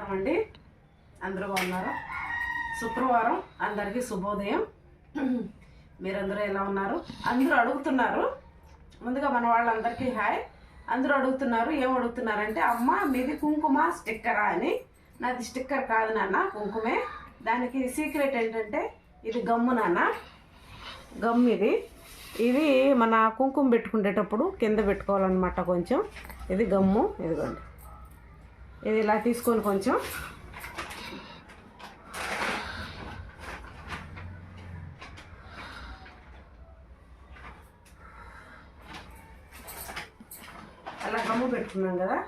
నమస్కారం అండి. అందరూ బాగున్నారా? శుక్రవారం అందరికీ శుభోదయం. మీరందరూ ఎలా ఉన్నారు? అందరూ అడుగుతున్నారు. ముందుగా మన వాళ్ళందరికీ హాయ్. అందరూ అడుగుతున్నారు, ఏం అడుగుతున్నారంటే, అమ్మ మీది కుంకుమ స్టిక్కరా అని. నాది స్టిక్కర్ కాదు నాన్న, కుంకుమే. దానికి సీక్రెట్ ఏంటంటే, ఇది గమ్ము నాన్న, గమ్. ఇది మన కుంకుమ పెట్టుకునేటప్పుడు కింద పెట్టుకోవాలన్నమాట. కొంచెం ఇది గమ్ము, ఇదిగోండి. ఇది ఇలా తీసుకొని కొంచెం అలా గమ్ము పెట్టుకున్నాం కదా.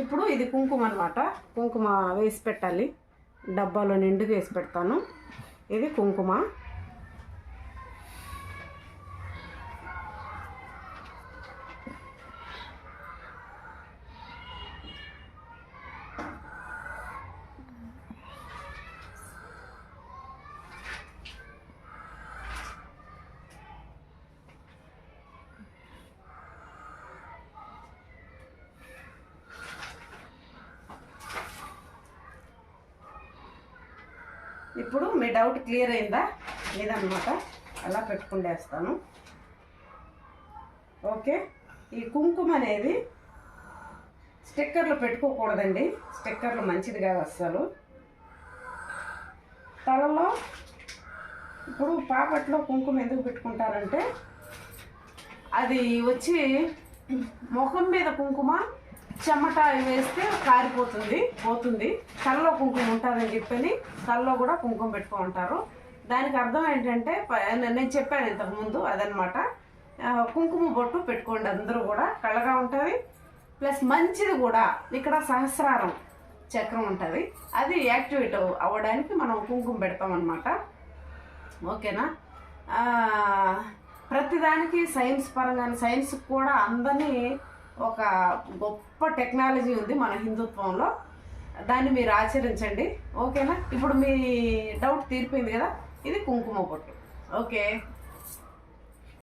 ఇప్పుడు ఇది కుంకుమ అన్నమాట. కుంకుమ వేసి పెట్టాలి. డబ్బాలో నిండుగా వేసి పెడతాను. ఇది కుంకుమ. ఇప్పుడు మీ డౌట్ క్లియర్ అయిందా? ఇదన్నమాట, అలా పెట్టుకుండేస్తాను. ఓకే. ఈ కుంకుమ అనేది స్టిక్కర్లు పెట్టుకోకూడదండి. స్టిక్కర్లు మంచిది కాదు అస్సలు. తలలో ఇప్పుడు పాపట్లో కుంకుమ ఎందుకు పెట్టుకుంటారంటే, అది వచ్చి ముఖం మీద కుంకుమ చెమట వేస్తే పోతుంది. తలలో కుంకుమ ఉంటుందని చెప్పని తలలో కూడా కుంకుమ పెట్టుకుంటారు. దానికి అర్థం ఏంటంటే, నేను చెప్పాను ఇంతకుముందు, అదనమాట. కుంకుమ బొట్టు పెట్టుకోండి అందరూ కూడా, కళ్ళగా ఉంటుంది. ప్లస్ మంచిది కూడా. ఇక్కడ సహస్రారం చక్రం ఉంటుంది, అది యాక్టివేట్ అవ్వడానికి మనం కుంకుమ పెడతామన్నమాట. ఓకేనా? ప్రతిదానికి సైన్స్ పరంగా, సైన్స్ కూడా అందని ఒక గొప్ప టెక్నాలజీ ఉంది మన హిందుత్వంలో. దాన్ని మీరు ఆచరించండి. ఓకేనా? ఇప్పుడు మీ డౌట్ తీరిపోయింది కదా. ఇది కుంకుమ బొట్టు. ఓకే.